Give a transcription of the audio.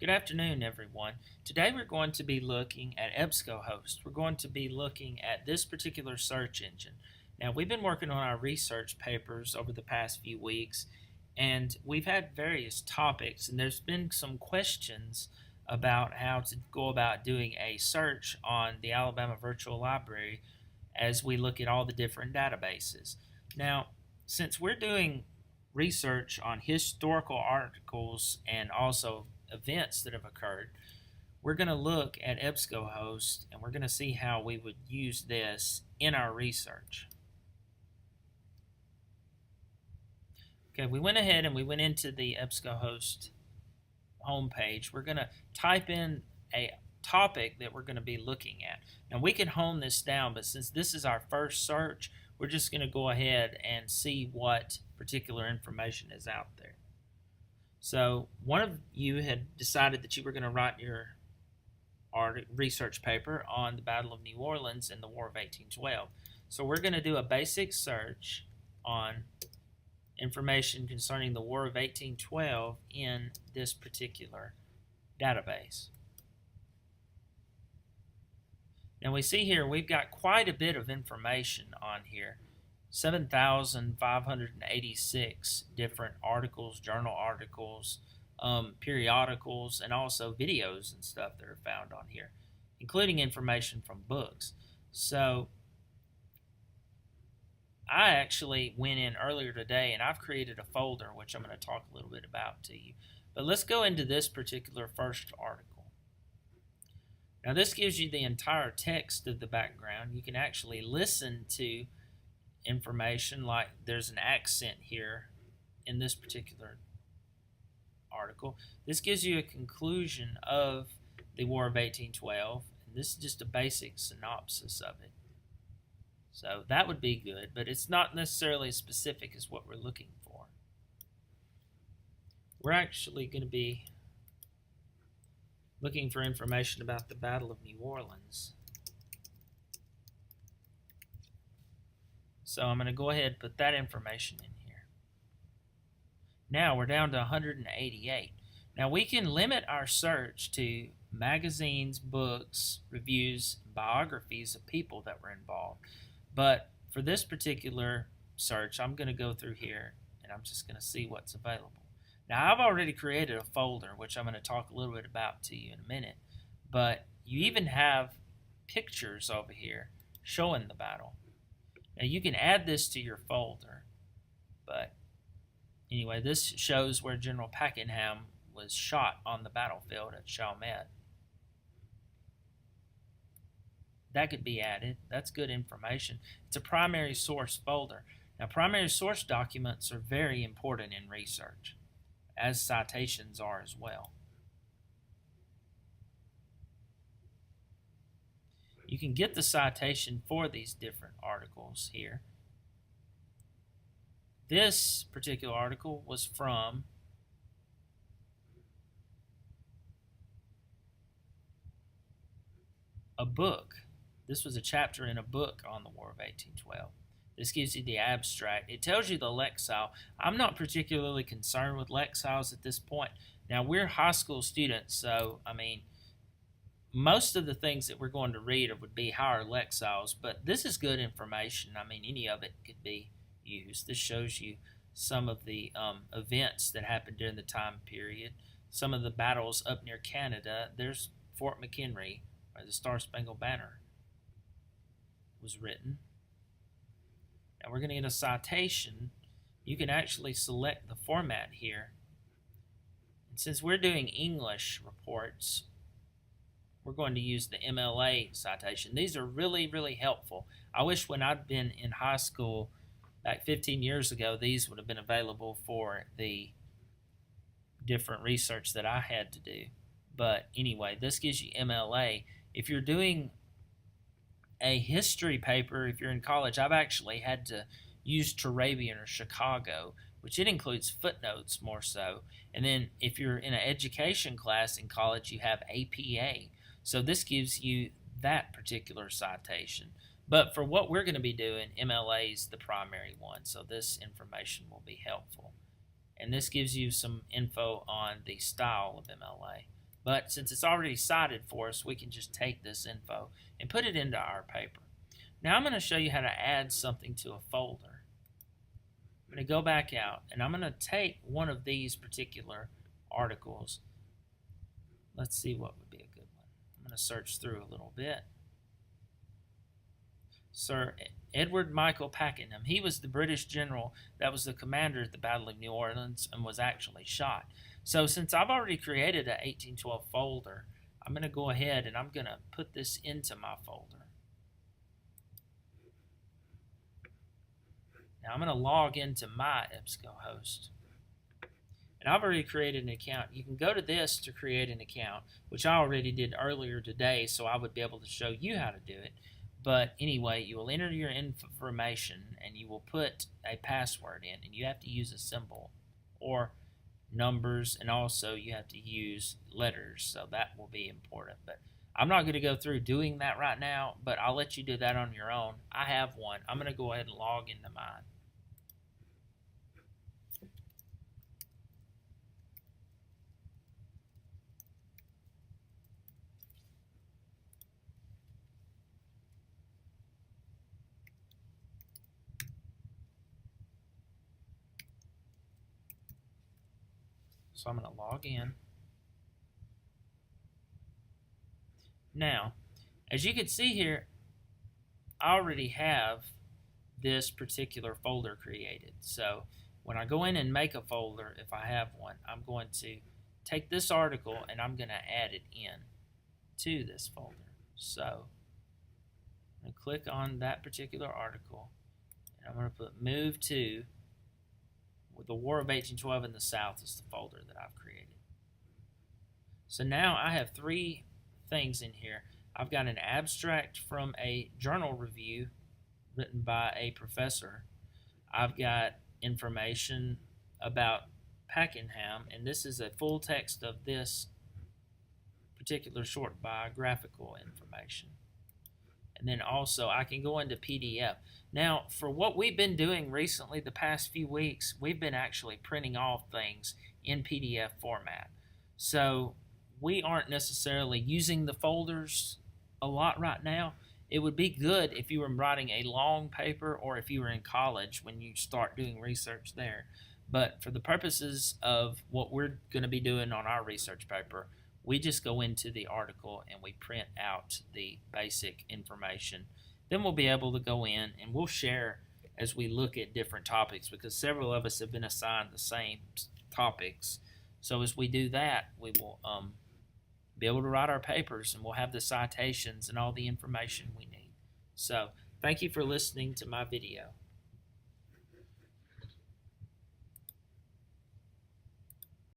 Good afternoon, everyone. Today we're going to be looking at Ebscohost. We're going to be looking at this particular search engine. Now, we've been working on our research papers over the past few weeks, and we've had various topics, and there's been some questions about how to go about doing a search on the Alabama Virtual Library as we look at all the different databases. Now, since we're doing research on historical articles and also events that have occurred, we're going to look at Ebscohost and we're going to see how we would use this in our research. Okay, we went ahead and we went into the Ebscohost homepage. We're going to type in a topic that we're going to be looking at. Now we can hone this down, but since this is our first search, we're just going to go ahead and see what particular information is out there. So one of you had decided that you were going to write your research paper on the Battle of New Orleans and the War of 1812. So we're going to do a basic search on information concerning the War of 1812 in this particular database. Now we see here we've got quite a bit of information on here. 7,586 different articles, journal articles, periodicals, and also videos and stuff that are found on here, including information from books. So I actually went in earlier today and I've created a folder which I'm going to talk a little bit about to you. But let's go into this particular first article. Now this gives you the entire text of the background. You can actually listen to information, like there's an accent here in this particular article. This gives you a conclusion of the War of 1812, and this is just a basic synopsis of it. So that would be good, but it's not necessarily as specific as what we're looking for. We're actually going to be looking for information about the Battle of New Orleans. So I'm going to go ahead and put that information in here. Now we're down to 188. Now we can limit our search to magazines, books, reviews, biographies of people that were involved. But for this particular search, I'm going to go through here and I'm just going to see what's available. Now I've already created a folder, which I'm going to talk a little bit about to you in a minute. But you even have pictures over here showing the battle. Now you can add this to your folder, but anyway, this shows where General Pakenham was shot on the battlefield at Chalmette. That could be added. That's good information. It's a primary source folder. Now primary source documents are very important in research, as citations are as well. You can get the citation for these different articles here. This particular article was from a book. This was a chapter in a book on the War of 1812. This gives you the abstract. It tells you the lexile. I'm not particularly concerned with lexiles at this point. Now, we're high school students, so, I mean, most of the things that we're going to read would be higher lexiles, but this is good information. I mean, any of it could be used. This shows you some of the events that happened during the time period, some of the battles up near Canada. There's Fort McHenry, where the Star-Spangled Banner was written. Now we're going to get a citation. You can actually select the format here. And since we're doing English reports, we're going to use the MLA citation. These are really, really helpful. I wish when I'd been in high school back 15 years ago, these would have been available for the different research that I had to do. But anyway, this gives you MLA. If you're doing a history paper, if you're in college, I've actually had to use Turabian or Chicago, which it includes footnotes more so. And then if you're in an education class in college, you have APA. So this gives you that particular citation. But for what we're going to be doing, MLA is the primary one, so this information will be helpful. And this gives you some info on the style of MLA. But since it's already cited for us, we can just take this info and put it into our paper. Now I'm going to show you how to add something to a folder. I'm going to go back out, and I'm going to take one of these particular articles. Let's see what would be a good one. I'm going to search through a little bit. Sir Edward Michael Pakenham. He was the British general that was the commander at the Battle of New Orleans and was actually shot. So since I've already created an 1812 folder, I'm going to go ahead and I'm going to put this into my folder. Now I'm going to log into my Ebscohost. And I've already created an account. You can go to this to create an account, which I already did earlier today, so I would be able to show you how to do it. But anyway, you will enter your information and you will put a password in, and you have to use a symbol or numbers, and also you have to use letters, so that will be important. But I'm not going to go through doing that right now, but I'll let you do that on your own. I have one. I'm going to go ahead and log into mine. So I'm going to log in. Now, as you can see here, I already have this particular folder created. So when I go in and make a folder, if I have one, I'm going to take this article and I'm going to add it in to this folder. So I'm going to click on that particular article, and I'm going to put move to, with the War of 1812 in the South is the folder that I've created. So now I have three things in here. I've got an abstract from a journal review written by a professor. I've got information about Pakenham, and this is a full text of this particular short biographical information. And then also I can go into PDF. Now, for what we've been doing recently, the past few weeks, we've been actually printing off things in PDF format. So we aren't necessarily using the folders a lot right now. It would be good if you were writing a long paper or if you were in college when you start doing research there. But for the purposes of what we're going to be doing on our research paper, we just go into the article and we print out the basic information. Then we'll be able to go in and we'll share as we look at different topics, because several of us have been assigned the same topics. So as we do that, we will be able to write our papers, and we'll have the citations and all the information we need. So thank you for listening to my video.